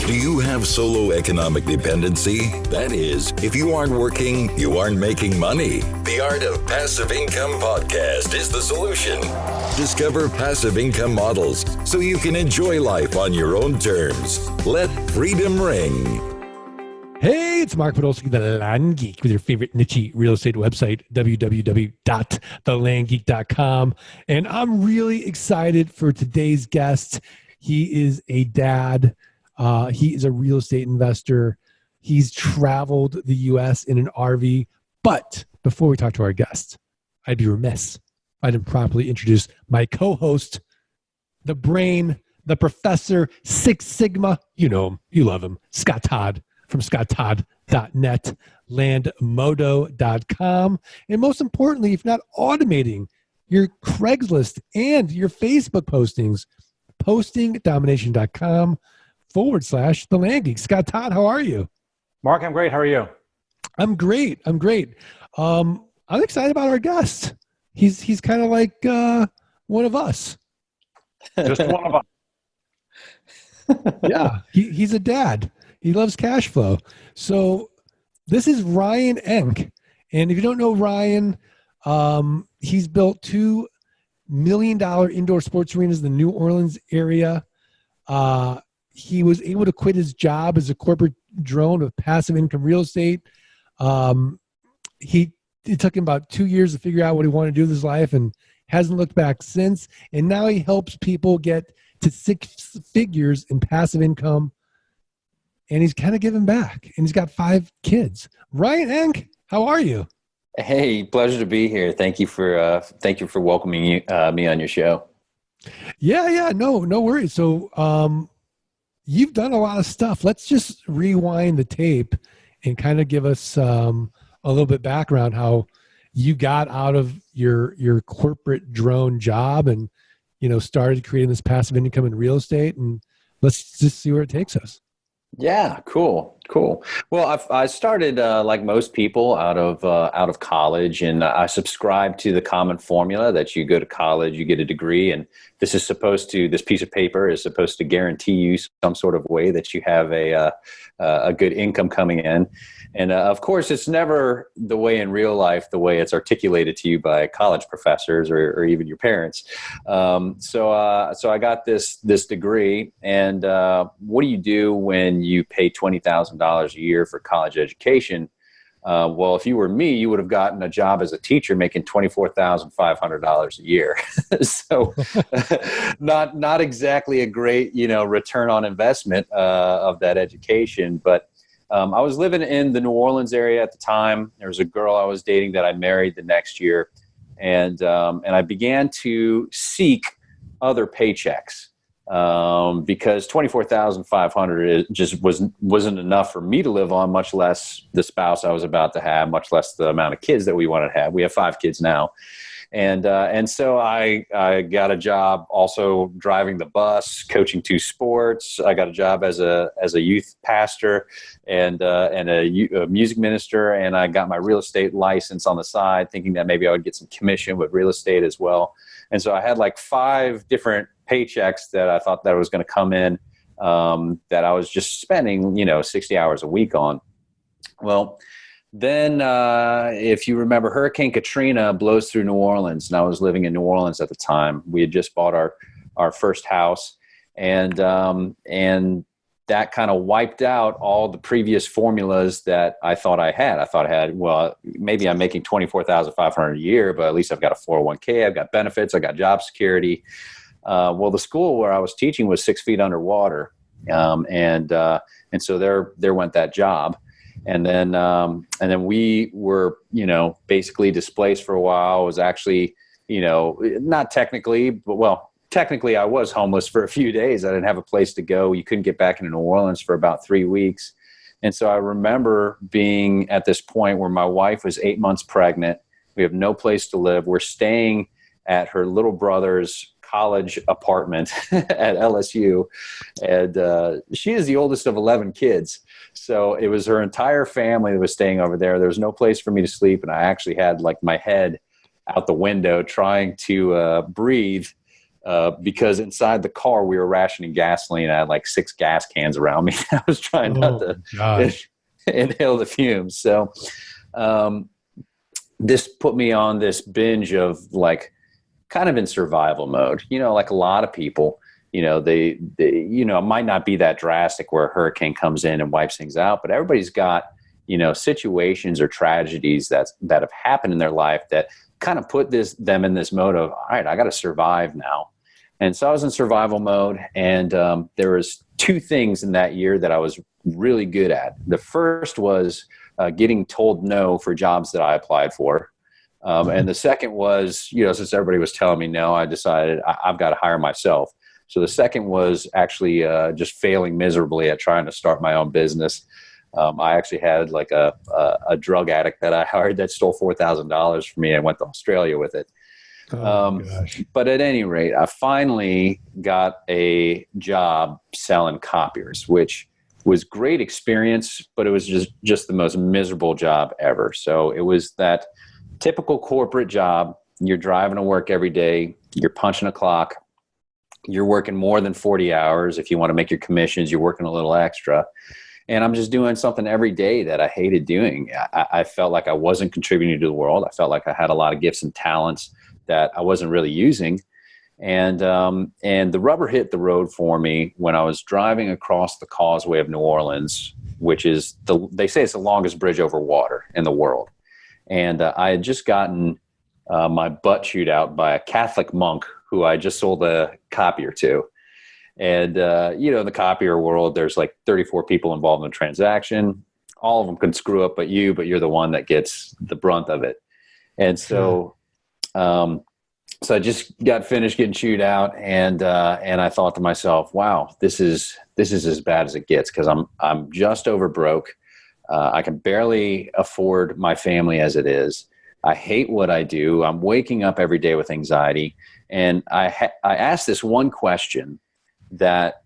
Do you have solo economic dependency? That is, if you aren't working, you aren't making money. The Art of Passive Income podcast is the solution. Discover passive income models so you can enjoy life on your own terms. Let freedom ring. Hey, it's Mark Podolsky, the Land Geek, with your favorite niche real estate website, www.thelandgeek.com. And I'm really excited for today's guest. He is a dad. He is a real estate investor. He's traveled the U.S. in an RV. But before we talk to our guest, I'd be remiss if I didn't properly introduce my co-host, the brain, the professor, Six Sigma. You know him. You love him. Scott Todd from scotttodd.net, landmodo.com. And most importantly, if not automating your Craigslist and your Facebook postings, postingdomination.com/the Land Geek. Scott Todd, how are you? Mark, I'm great. How are you? I'm great. I'm excited about our guest. He's kind of like one of us. Just one of us. Yeah, he's a dad. He loves cash flow. So this is Ryan Enck. And if you don't know Ryan, he's built $2 million indoor sports arenas in the New Orleans area. He was able to quit his job as a corporate drone with passive income real estate. It took him about 2 years to figure out what he wanted to do with his life and hasn't looked back since. And now he helps people get to six figures in passive income. And he's kind of giving back. And he's got 5 kids. Ryan Enck, how are you? Hey, pleasure to be here. Thank you for welcoming me on your show. Yeah, no worries. So you've done a lot of stuff. Let's just rewind the tape and kind of give us a little bit background how you got out of your corporate drone job and started creating this passive income in real estate. And let's just see where it takes us. Yeah, cool. Well, I started like most people out of college, and I subscribed to the common formula that you go to college, you get a degree, and this piece of paper is supposed to guarantee you some sort of way that you have a good income coming in. And of course, it's never the way in real life, the way it's articulated to you by college professors or even your parents. So I got this degree, and what do you do when you pay $20,000 a year for college education? Well, if you were me, you would have gotten a job as a teacher making $24,500 a year. So not exactly a great, return on investment of that education. But I was living in the New Orleans area at the time. There was a girl I was dating that I married the next year. And I began to seek other paychecks. Because $24,500 just wasn't enough for me to live on, much less the spouse I was about to have, much less the amount of kids that we wanted to have. We have 5 kids now. And so I got a job also driving the bus, coaching 2 sports. I got a job as a youth pastor and a music minister. And I got my real estate license on the side, thinking that maybe I would get some commission with real estate as well. And so I had like 5 different paychecks that I thought that was going to come in, that I was just spending, 60 hours a week on. Well, then if you remember, Hurricane Katrina blows through New Orleans, and I was living in New Orleans at the time. We had just bought our first house, and that kind of wiped out all the previous formulas that I thought I had. I thought I had, well, maybe I'm making $24,500 a year, but at least I've got a 401k, I've got benefits, I got job security. Well, the school where I was teaching was 6 feet underwater. And so there went that job. And then we were, basically displaced for a while. I was actually, not technically, but technically I was homeless for a few days. I didn't have a place to go. You couldn't get back into New Orleans for about 3 weeks. And so I remember being at this point where my wife was 8 months pregnant. We have no place to live. We're staying at her little brother's college apartment at LSU. And she is the oldest of 11 kids. So it was her entire family that was staying over there. There was no place for me to sleep. And I actually had like my head out the window trying to breathe because inside the car we were rationing gasoline. I had like 6 gas cans around me. I was trying not to inhale the fumes. So this put me on this binge of like kind of in survival mode, like a lot of people, they it might not be that drastic where a hurricane comes in and wipes things out, but everybody's got, situations or tragedies that have happened in their life that kind of put them in this mode of, all right, I got to survive now. And so I was in survival mode, and there was 2 things in that year that I was really good at. The first was getting told no for jobs that I applied for. And the second was, since everybody was telling me no, I decided I've got to hire myself. So the second was actually just failing miserably at trying to start my own business. I actually had like a drug addict that I hired that stole $4,000 from me and went to Australia with it. But at any rate, I finally got a job selling copiers, which was great experience, but it was just the most miserable job ever. So it was that typical corporate job. You're driving to work every day. You're punching a clock. You're working more than 40 hours. If you want to make your commissions, you're working a little extra. And I'm just doing something every day that I hated doing. I felt like I wasn't contributing to the world. I felt like I had a lot of gifts and talents that I wasn't really using. And the rubber hit the road for me when I was driving across the Causeway of New Orleans, which is they say it's the longest bridge over water in the world. And I had just gotten my butt chewed out by a Catholic monk who I just sold a copier to. And, in the copier world, there's like 34 people involved in the transaction. All of them can screw up but you're the one that gets the brunt of it. And so, so I just got finished getting chewed out, and I thought to myself, wow, this is as bad as it gets, because I'm just over broke. I can barely afford my family as it is. I hate what I do. I'm waking up every day with anxiety. And I asked this one question that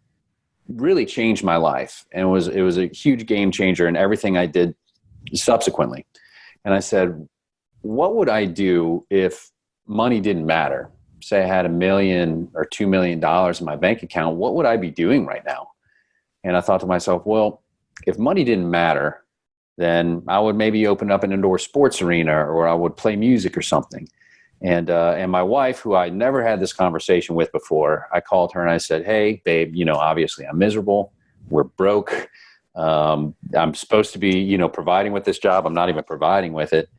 really changed my life. And it was a huge game changer in everything I did subsequently. And I said, what would I do if money didn't matter? Say I had $1 million or $2 million in my bank account, what would I be doing right now? And I thought to myself, well, if money didn't matter, then I would maybe open up an indoor sports arena, or I would play music or something. And my wife, who I never had this conversation with before, I called her and I said, hey, babe, obviously I'm miserable. We're broke. I'm supposed to be, providing with this job. I'm not even providing with it.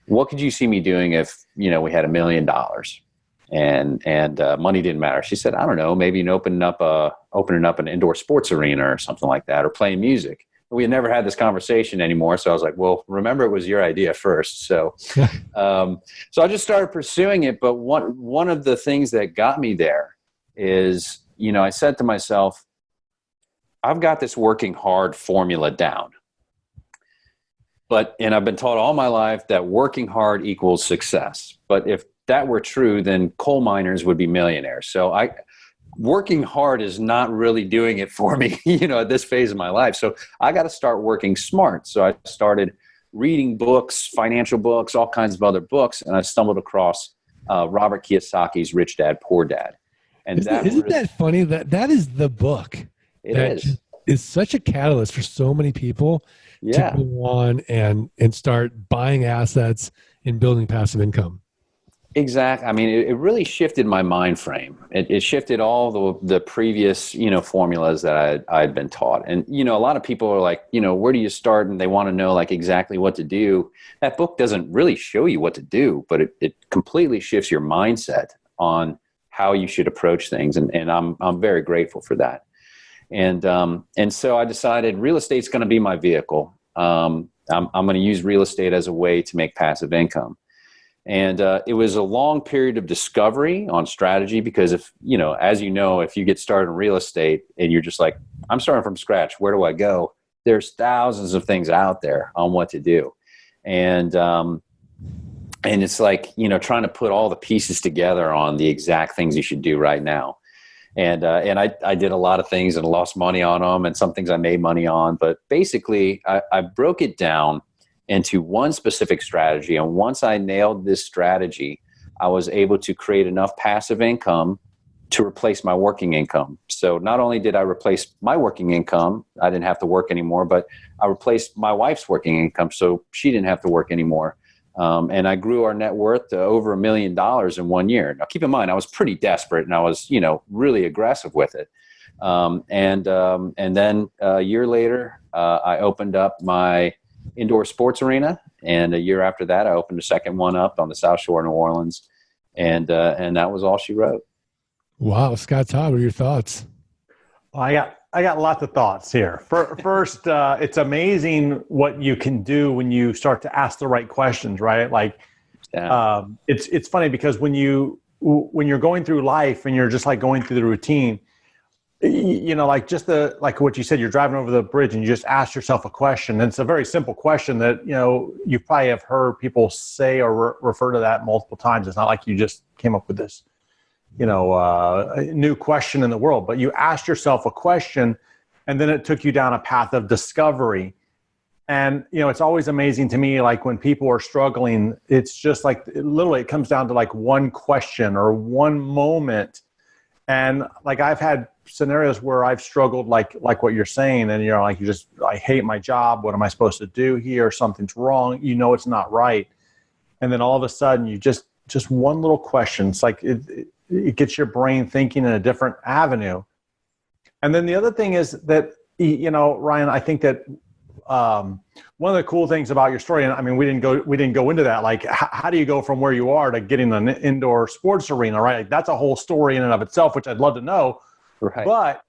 What could you see me doing if, we had $1 million and money didn't matter? She said, I don't know, maybe opening up an indoor sports arena or something like that, or playing music. We had never had this conversation anymore. So I was like, well, remember, it was your idea first. So, so I just started pursuing it. But one of the things that got me there is, I said to myself, I've got this working hard formula down. And I've been taught all my life that working hard equals success. But if that were true, then coal miners would be millionaires. So working hard is not really doing it for me, at this phase of my life. So I got to start working smart. So I started reading books, financial books, all kinds of other books. And I stumbled across Robert Kiyosaki's Rich Dad, Poor Dad. And isn't that funny? That is the book. It is such a catalyst for so many people to go on and start buying assets and building passive income. Exactly. I mean, it really shifted my mind frame. It shifted all the previous, formulas that I'd been taught. And, a lot of people are like, where do you start? And they want to know like exactly what to do. That book doesn't really show you what to do, but it completely shifts your mindset on how you should approach things. And I'm very grateful for that. And so I decided real estate's going to be my vehicle. I'm going to use real estate as a way to make passive income. And it was a long period of discovery on strategy, because if you get started in real estate and you're just like, I'm starting from scratch, where do I go? There's thousands of things out there on what to do. And it's like, trying to put all the pieces together on the exact things you should do right now. And I did a lot of things and lost money on them, and some things I made money on. But basically, I broke it down into one specific strategy. And once I nailed this strategy, I was able to create enough passive income to replace my working income. So not only did I replace my working income, I didn't have to work anymore, but I replaced my wife's working income, so she didn't have to work anymore. And I grew our net worth to over $1 million in 1 year. Now, keep in mind, I was pretty desperate, and I was, really aggressive with it. And then a year later, I opened up my indoor sports arena, and a year after that, I opened a second one up on the South Shore of New Orleans, and that was all she wrote. Wow, Scott Todd, what are your thoughts? Well, I got lots of thoughts here. First, it's amazing what you can do when you start to ask the right questions, right? Like, it's funny because when you're going through life and you're just like going through the routine, like like what you said, you're driving over the bridge and you just ask yourself a question. And it's a very simple question that, you probably have heard people say or refer to that multiple times. It's not like you just came up with this, a new question in the world, but you asked yourself a question and then it took you down a path of discovery. And, it's always amazing to me, like when people are struggling, it's just like, literally it comes down to like one question or one moment. And like, I've had scenarios where I've struggled, like what you're saying. And, I hate my job. What am I supposed to do here? Something's wrong. It's not right. And then all of a sudden you just one little question. It's like, it gets your brain thinking in a different avenue. And then the other thing is that, Ryan, I think that one of the cool things about your story, and I mean, we didn't go into that, like how do you go from where you are to getting an indoor sports arena, right? Like, that's a whole story in and of itself, which I'd love to know. Right. But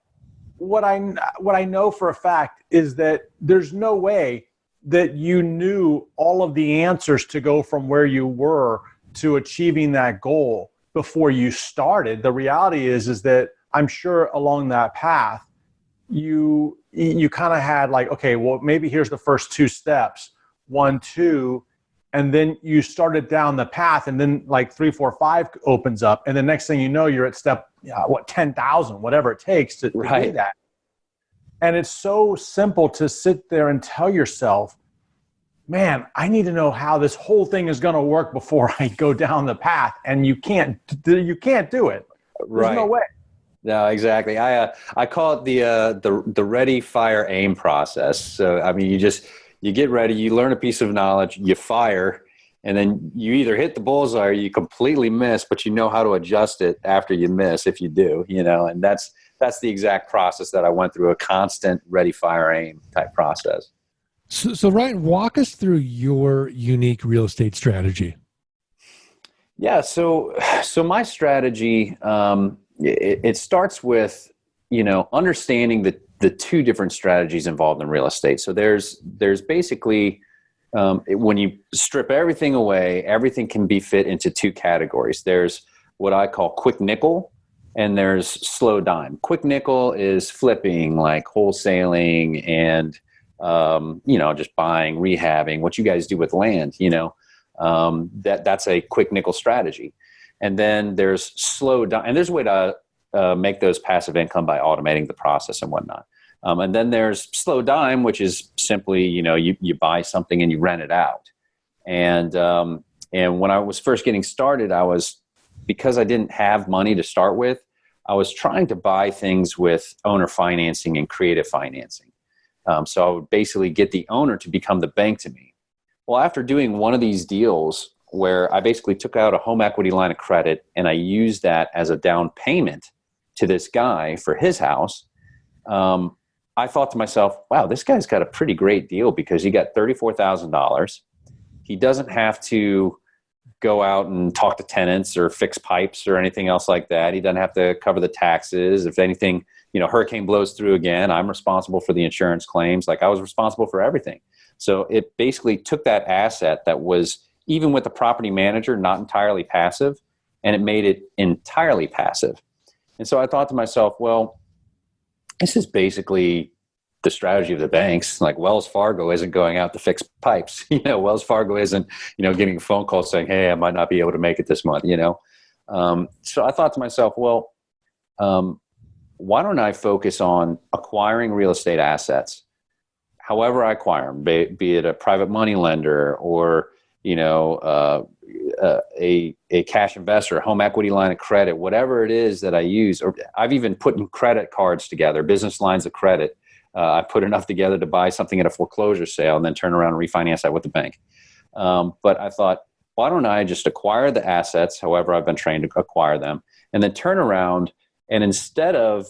what I know for a fact is that there's no way that you knew all of the answers to go from where you were to achieving that goal before you started. The reality is that I'm sure along that path, you kind of had like, okay, well, maybe here's the first 2 steps, 1, 2, and then you started down the path, and then like 3, 4, 5 opens up, and the next thing you know, you're at step 10,000, whatever it takes to do that. And it's so simple to sit there and tell yourself, man, I need to know how this whole thing is going to work before I go down the path. And you can't do it. There's no way. No, exactly. I call it the ready, fire, aim process. So, I mean, you get ready, you learn a piece of knowledge, you fire, and then you either hit the bullseye or you completely miss, but you know how to adjust it after you miss if you do, and that's the exact process that I went through, a constant ready, fire, aim type process. So Ryan, walk us through your unique real estate strategy. Yeah. So my strategy, it starts with, understanding the 2 different strategies involved in real estate. So there's basically, when you strip everything away, everything can be fit into 2 categories. There's what I call quick nickel, and there's slow dime. Quick nickel is flipping, like wholesaling and, just buying, rehabbing, what you guys do with land, that's a quick nickel strategy. And then there's slow dime, and there's a way to make those passive income by automating the process and whatnot. And then there's slow dime, which is simply, you buy something and you rent it out. And when I was first getting started, because I didn't have money to start with, I was trying to buy things with owner financing and creative financing. So I would basically get the owner to become the bank to me. Well, after doing one of these deals where I basically took out a home equity line of credit and I used that as a down payment to this guy for his house, I thought to myself, wow, this guy's got a pretty great deal because he got $34,000. He doesn't have to go out and talk to tenants or fix pipes or anything else like that. He doesn't have to cover the taxes. If anything, hurricane blows through again, I'm responsible for the insurance claims. Like, I was responsible for everything. So it basically took that asset that was, even with the property manager, not entirely passive, and it made it entirely passive. And so I thought to myself, well, this is basically the strategy of the banks. Like, Wells Fargo isn't going out to fix pipes. Wells Fargo isn't, getting a phone call saying, hey, I might not be able to make it this month, So I thought to myself, well, why don't I focus on acquiring real estate assets, however I acquire them, be it a private money lender or, a cash investor, a home equity line of credit, whatever it is that I use, or I've even put in credit cards together, business lines of credit. I put enough together to buy something at a foreclosure sale and then turn around and refinance that with the bank. But I thought, why don't I just acquire the assets, however I've been trained to acquire them, and then turn around and instead of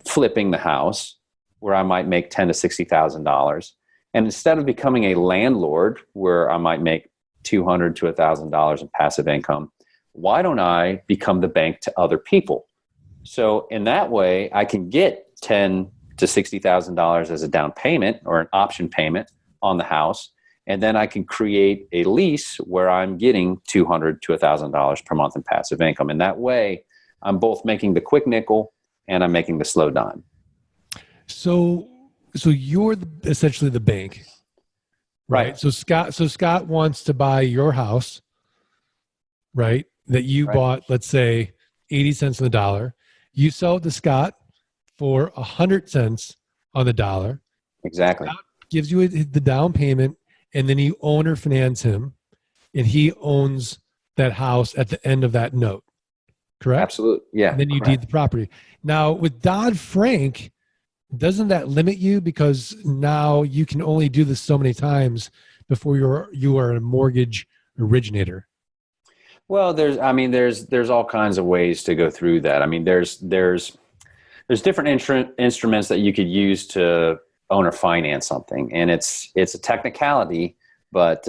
flipping the house where I might make $10,000 to $60,000, and instead of becoming a landlord where I might make $200 to $1,000 in passive income, why don't I become the bank to other people? So in that way, I can get $10,000 to $60,000 as a down payment or an option payment on the house, and then I can create a lease where I'm getting $200 to $1,000 per month in passive income. And that way, I'm both making the quick nickel and I'm making the slow dime. So you're essentially the bank, right? So Scott wants to buy your house, right? That you bought, let's say, 80 cents on the dollar. You sell it to Scott for 100 cents on the dollar. Exactly. Scott gives you the down payment, and then you own or finance him, and he owns that house at the end of that note. Correct? Absolutely. Yeah. And then you deed the property. Now, with Dodd-Frank, doesn't that limit you, because now you can only do this so many times before you are a mortgage originator? Well, there's all kinds of ways to go through that. I mean, there's different instruments that you could use to own or finance something, and it's a technicality, but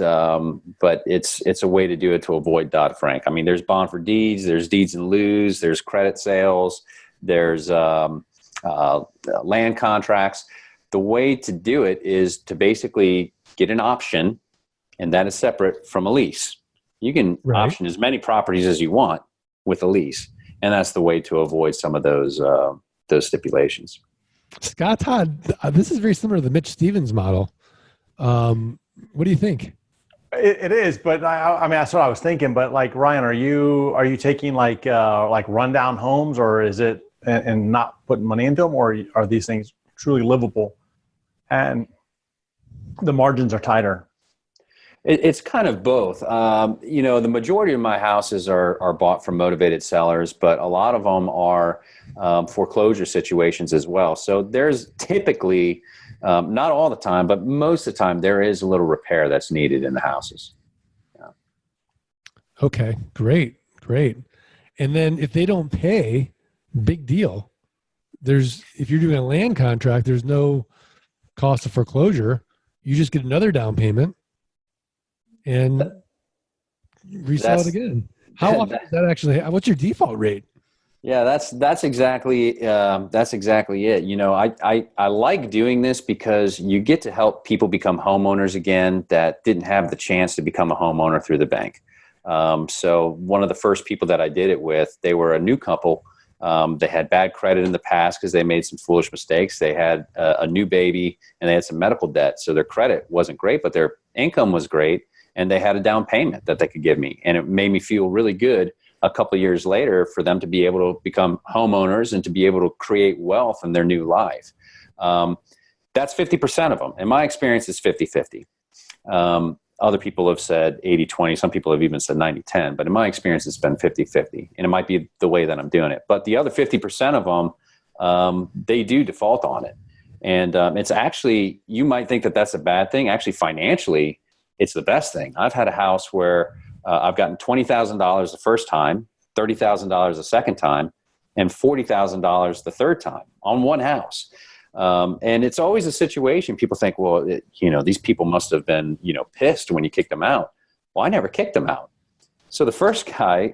it's a way to do it to avoid Dodd-Frank. I mean, there's bond for deeds, there's deeds in lieu, there's credit sales, there's land contracts. The way to do it is to basically get an option, and that is separate from a lease. You can option as many properties as you want with a lease, and that's the way to avoid some of those stipulations. Scott Todd, this is very similar to the Mitch Stevens model. What do you think? It is, but I mean, that's what I was thinking. But like, Ryan, are you taking like rundown homes, or is it and not putting money into them, or are these things truly livable and the margins are tighter? It's kind of both. The majority of my houses are bought from motivated sellers, but a lot of them are foreclosure situations as well. So there's typically, not all the time, but most of the time, there is a little repair that's needed in the houses. Yeah. Okay, great. And then if they don't pay, big deal. If you're doing a land contract, there's no cost of foreclosure. You just get another down payment and resell it again. How often is that actually? What's your default rate? Yeah, that's exactly it. You know, I like doing this because you get to help people become homeowners again that didn't have the chance to become a homeowner through the bank. So one of the first people that I did it with, they were a new couple. They had bad credit in the past because they made some foolish mistakes. They had a new baby and they had some medical debt. So their credit wasn't great, but their income was great. And they had a down payment that they could give me. And it made me feel really good a couple of years later for them to be able to become homeowners and to be able to create wealth in their new life. That's 50% of them. In my experience, it's 50-50. Other people have said 80-20. Some people have even said 90-10. But in my experience, it's been 50-50. And it might be the way that I'm doing it. But the other 50% of them, they do default on it. And it's actually, you might think that that's a bad thing. Actually, financially, it's the best thing. I've had a house where I've gotten $20,000 the first time, $30,000 the second time, and $40,000 the third time on one house. And it's always a situation. People think, well, these people must have been, pissed when you kicked them out. Well, I never kicked them out. So the first guy,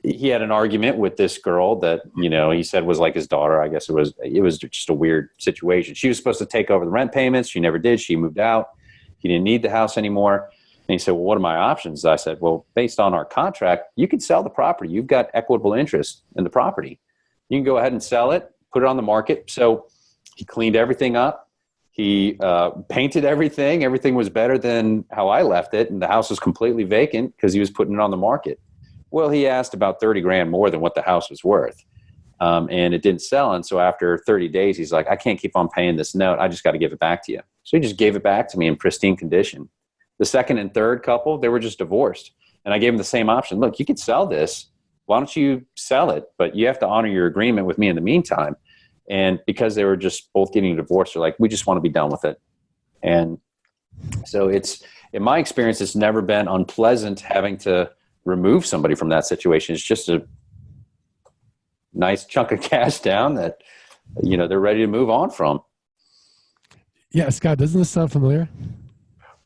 he had an argument with this girl that, he said was like his daughter. I guess it was just a weird situation. She was supposed to take over the rent payments. She never did. She moved out. He didn't need the house anymore. And he said, well, what are my options? I said, well, based on our contract, you can sell the property. You've got equitable interest in the property. You can go ahead and sell it, put it on the market. So he cleaned everything up. He painted everything. Everything was better than how I left it. And the house was completely vacant because he was putting it on the market. Well, he asked about $30,000 more than what the house was worth. And it didn't sell. And so after 30 days, he's like, I can't keep on paying this note. I just got to give it back to you. So he just gave it back to me in pristine condition. The second and third couple, they were just divorced. And I gave them the same option. Look, you could sell this. Why don't you sell it? But you have to honor your agreement with me in the meantime. And because they were just both getting divorced, they're like, we just want to be done with it. And so in my experience, it's never been unpleasant having to remove somebody from that situation. It's just a nice chunk of cash down that, they're ready to move on from. Yeah, Scott, doesn't this sound familiar?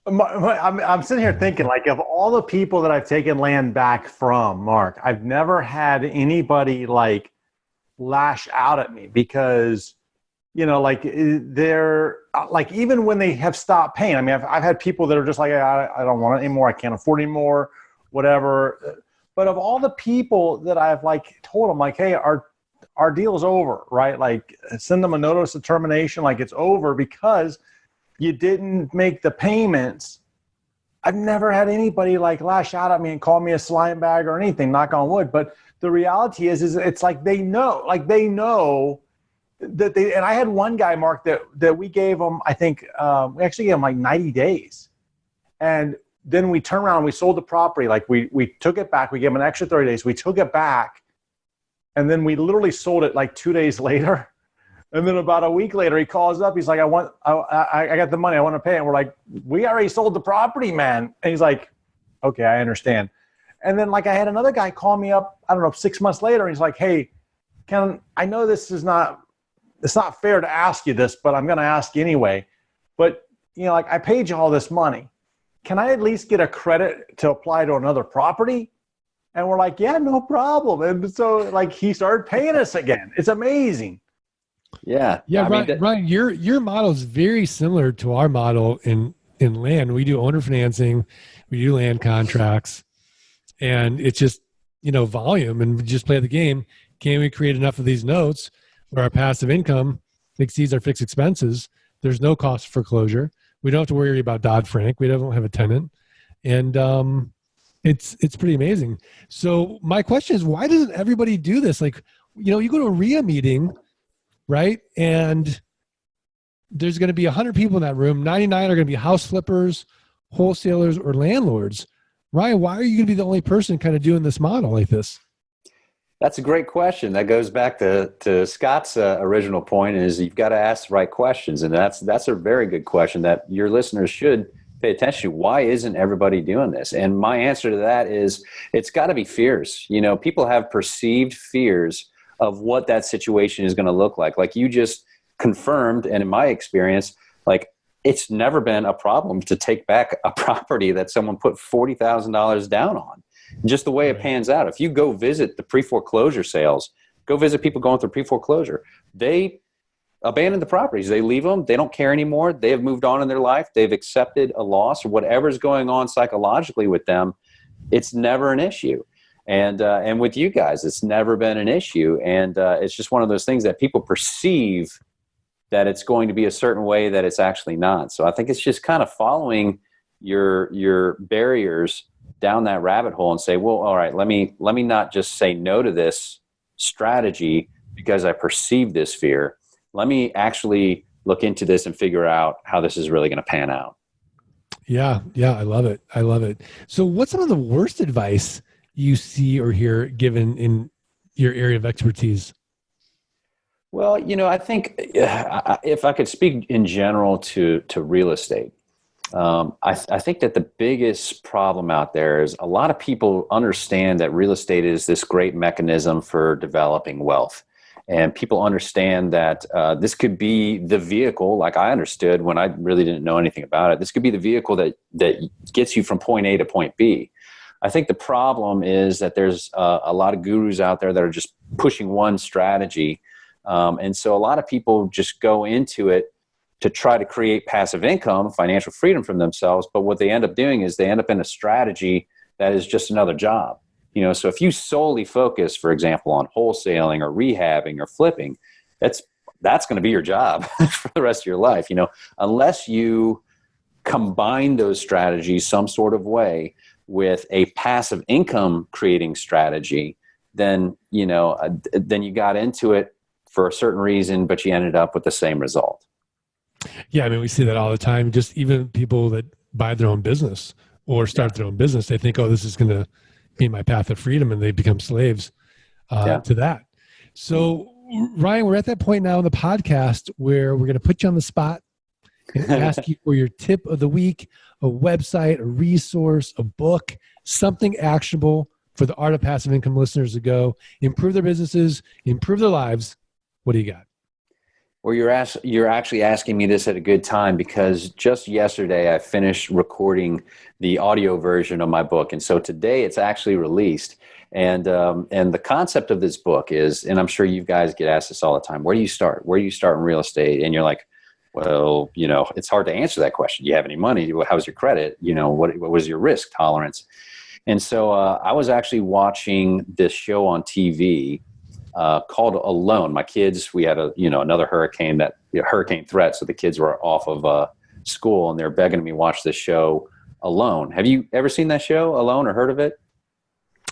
I'm sitting here thinking, like, of all the people that I've taken land back from, Mark, I've never had anybody like lash out at me because, like they're like, even when they have stopped paying. I mean, I've had people that are just like, I don't want it anymore. I can't afford anymore, whatever. But of all the people that I've like told them, like, hey, our deal's over, right? Like, send them a notice of termination, like it's over because you didn't make the payments. I've never had anybody like lash out at me and call me a slime bag or anything, knock on wood. But the reality is it's like they know that they, and I had one guy, Mark, that we gave him, I think, we actually gave him like 90 days. And then we turned around and we sold the property. Like we took it back. We gave him an extra 30 days. We took it back. And then we literally sold it like 2 days later. And then about a week later, he calls up. He's like, I got the money. I want to pay. And we're like, we already sold the property, man. And he's like, okay, I understand. And then like I had another guy call me up, I don't know, 6 months later. And he's like, hey, I know it's not fair to ask you this, but I'm going to ask you anyway. But, like I paid you all this money. Can I at least get a credit to apply to another property? And we're like, yeah, no problem. And so like he started paying us again. It's amazing. Yeah. Yeah, Ryan, your model is very similar to our model in land. We do owner financing, we do land contracts, and it's just, volume, and we just play the game. Can we create enough of these notes where our passive income exceeds our fixed expenses? There's no cost of foreclosure. We don't have to worry about Dodd-Frank. We don't have a tenant. And it's pretty amazing. So my question is, why doesn't everybody do this? Like, you go to a RIA meeting, right? And there's going to be 100 people in that room. 99 are going to be house flippers, wholesalers, or landlords. Ryan, why are you going to be the only person kind of doing this model like this? That's a great question. That goes back to Scott's original point, is you've got to ask the right questions. And that's a very good question that your listeners should pay attention to. Why isn't everybody doing this? And my answer to that is it's got to be fears. People have perceived fears of what that situation is going to look like. Like you just confirmed, and in my experience, like it's never been a problem to take back a property that someone put $40,000 down on. Just the way it pans out. If you go visit the pre-foreclosure sales, go visit people going through pre-foreclosure, they abandon the properties. They leave them. They don't care anymore. They have moved on in their life. They've accepted a loss or whatever's going on psychologically with them. It's never an issue. And with you guys, it's never been an issue. And it's just one of those things that people perceive that it's going to be a certain way that it's actually not. So I think it's just kind of following your barriers down that rabbit hole and say, well, all right, let me not just say no to this strategy because I perceive this fear. Let me actually look into this and figure out how this is really going to pan out. Yeah. I love it. So what's some of the worst advice you see or hear given in your area of expertise? Well, I think if I could speak in general to real estate, I think that the biggest problem out there is a lot of people understand that real estate is this great mechanism for developing wealth. And people understand that this could be the vehicle, like I understood when I really didn't know anything about it. This could be the vehicle that gets you from point A to point B. I think the problem is that there's a lot of gurus out there that are just pushing one strategy. And so a lot of people just go into it to try to create passive income, financial freedom from themselves. But what they end up doing is they end up in a strategy that is just another job. So if you solely focus, for example, on wholesaling or rehabbing or flipping, that's going to be your job for the rest of your life. Unless you combine those strategies some sort of way with a passive income creating strategy, then you got into it for a certain reason, but you ended up with the same result. Yeah, I mean, we see that all the time. Just even people that buy their own business, or start their own business. They think, oh, this is going to be my path of freedom, and they become slaves to that. So, Ryan, we're at that point now in the podcast where we're going to put you on the spot and ask you for your tip of the week, a website, a resource, a book, something actionable for the Art of Passive Income listeners to go improve their businesses, improve their lives. What do you got? Well, you're actually asking me this at a good time, because just yesterday I finished recording the audio version of my book, and so today it's actually released. And the concept of this book is, and I'm sure you guys get asked this all the time, where do you start? Where do you start in real estate? And you're like, well, it's hard to answer that question. Do you have any money? How's your credit? What was your risk tolerance? And so I was actually watching this show on TV called Alone. My kids, we had another hurricane threat, so the kids were off of school, and they're begging me to watch this show Alone. Have you ever seen that show Alone or heard of it?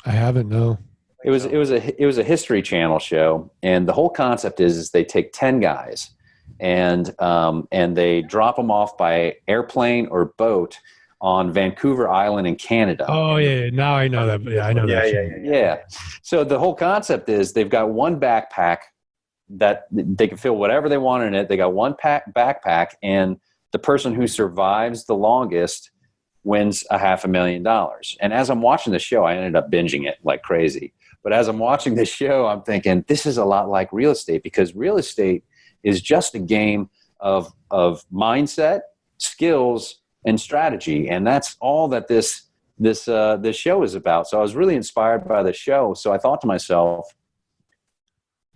I haven't. No. It was a History Channel show, and the whole concept is they take 10 guys and they drop them off by airplane or boat on Vancouver Island in Canada. Oh yeah, now I know that. Yeah, I know that. Yeah. So the whole concept is they've got one backpack that they can fill whatever they want in it. They got one backpack, and the person who survives the longest wins $500,000. And as I'm watching the show, I ended up binging it like crazy. But as I'm watching the show, I'm thinking this is a lot like real estate, because real estate is just a game of mindset, skills, and strategy, and that's all that this show is about. So I was really inspired by the show. So I thought to myself,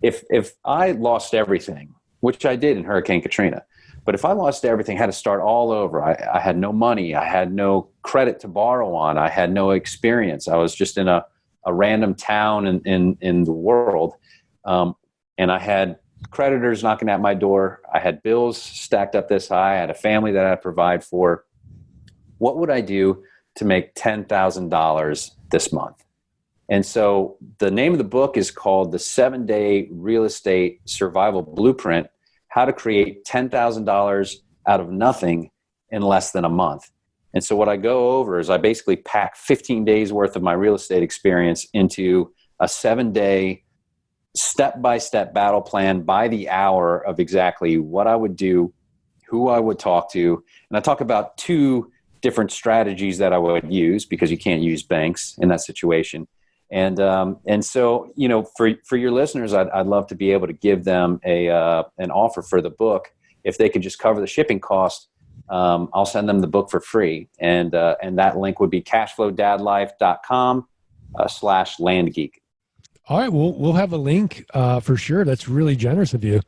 if I lost everything, which I did in Hurricane Katrina, but if I lost everything, had to start all over, I had no money, I had no credit to borrow on, I had no experience. I was just in a random town in the world, and I had creditors knocking at my door. I had bills stacked up this high. I had a family that I had to provide for. What would I do to make $10,000 this month? And so the name of the book is called The 7-Day Real Estate Survival Blueprint: How to Create $10,000 Out of Nothing in Less Than a Month. And so what I go over is I basically pack 15 days worth of my real estate experience into a 7-day step-by-step battle plan by the hour of exactly what I would do, who I would talk to. And I talk about 2 different strategies that I would use, because you can't use banks in that situation. And so, for your listeners, I'd love to be able to give them an offer for the book. If they could just cover the shipping cost, I'll send them the book for free. And that link would be cashflowdadlife.com/landgeek. All right. We'll have a link for sure. That's really generous of you.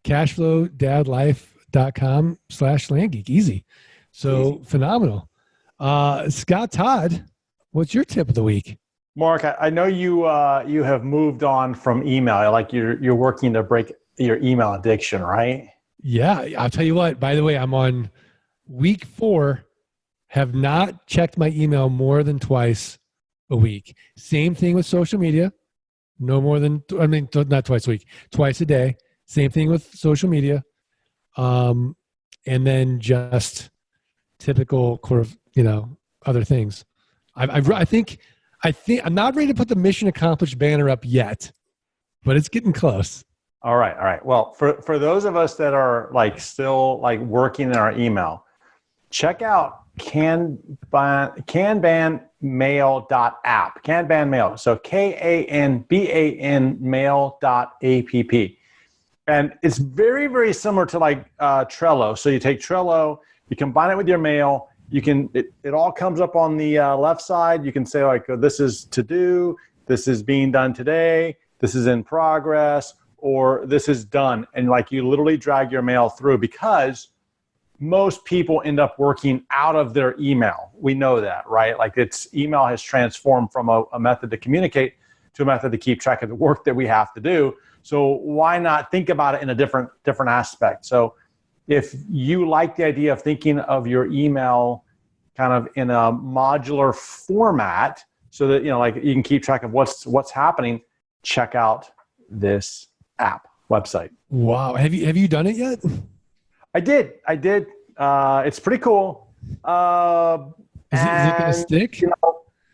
cashflowdadlife.com/landgeek. Easy. So phenomenal. Scott Todd, what's your tip of the week? Mark, I know you have moved on from email. Like you're working to break your email addiction, right? Yeah, I'll tell you what. By the way, I'm on week 4. Have not checked my email more than twice a week. Same thing with social media. No more than not twice a week, twice a day. Same thing with social media, and then just typical other things. I think I'm not ready to put the mission accomplished banner up yet, but it's getting close. All right. Well, for those of us that are still working in our email, check out Kanbanmail.app. Kanban Mail. So KANBAN mail.app. And it's very, very similar to Trello. So you take Trello, you combine it with your mail. It all comes up on the left side. You can say this is to do, this is being done today, this is in progress, or this is done. And you literally drag your mail through, because most people end up working out of their email. We know that, right? Email has transformed from a method to communicate to a method to keep track of the work that we have to do. So why not think about it in a different aspect? So if you like the idea of thinking of your email kind of in a modular format, so that you can keep track of what's happening, check out this app website. Wow, have you done it yet? I did. It's pretty cool. Is it going to stick?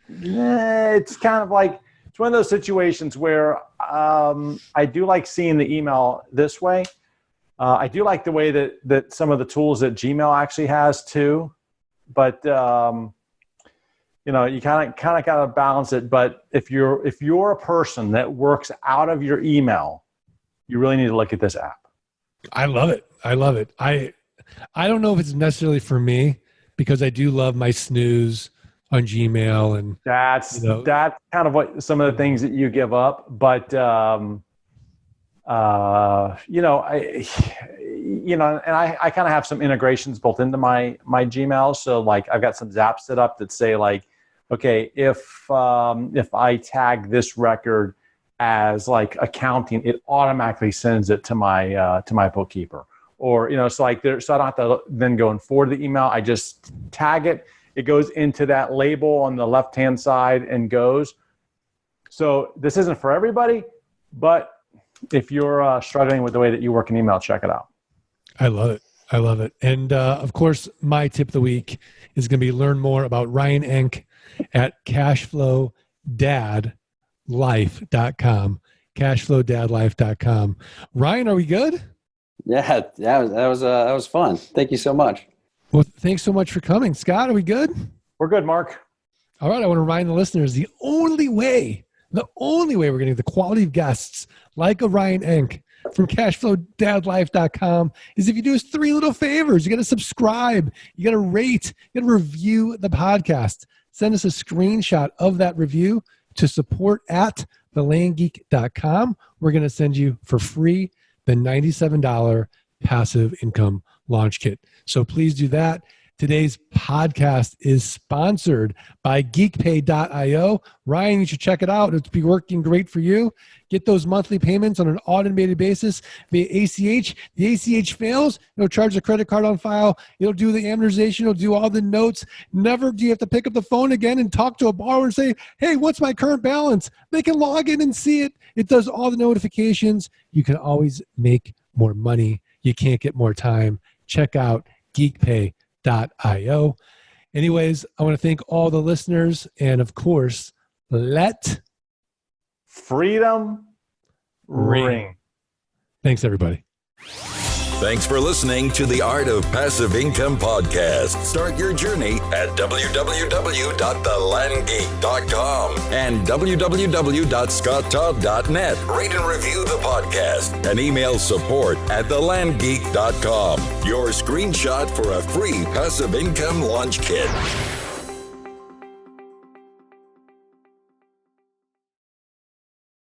It's kind of like, it's one of those situations where I do like seeing the email this way. I do like the way that some of the tools that Gmail actually has too, but you kind of got to balance it. But if you're a person that works out of your email, you really need to look at this app. I love it. I don't know if it's necessarily for me, because I do love my snooze on Gmail, and that's kind of what some of the things that you give up. But and I kind of have some integrations built into my Gmail. So like I've got some zaps set up that say like, okay, if I tag this record as like accounting, it automatically sends it to my bookkeeper. Or so I don't have to then go and forward the email. I just tag it. It goes into that label on the left-hand side and goes. So this isn't for everybody, but if you're struggling with the way that you work in email, check it out. I love it. And of course, my tip of the week is going to be learn more about Ryan Enck at cashflowdadlife.com. Cashflowdadlife.com. Ryan, are we good? Yeah, that was fun. Thank you so much. Well, thanks so much for coming. Scott, are we good? We're good, Mark. All right. I want to remind the listeners, the only way we're going to get the quality of guests like a Ryan Enck from cashflowdadlife.com is if you do us 3 little favors. You got to subscribe. You got to rate. You got to review the podcast. Send us a screenshot of that review to support@thelandgeek.com. We're going to send you for free the $97 passive income launch kit. So please do that. Today's podcast is sponsored by geekpay.io. Ryan, you should check it out. It'll be working great for you. Get those monthly payments on an automated basis via ACH. The ACH fails, it'll charge the credit card on file. It'll do the amortization. It'll do all the notes. Never do you have to pick up the phone again and talk to a borrower and say, hey, what's my current balance? They can log in and see it. It does all the notifications. You can always make more money. You can't get more time. Check out geekpay.io. Anyways, I want to thank all the listeners, and of course, let freedom ring. Thanks, everybody. Thanks for listening to the Art of Passive Income podcast. Start your journey at www.thelandgeek.com and www.scotttodd.net. Rate and review the podcast and email support@thelandgeek.com. Your screenshot for a free passive income launch kit.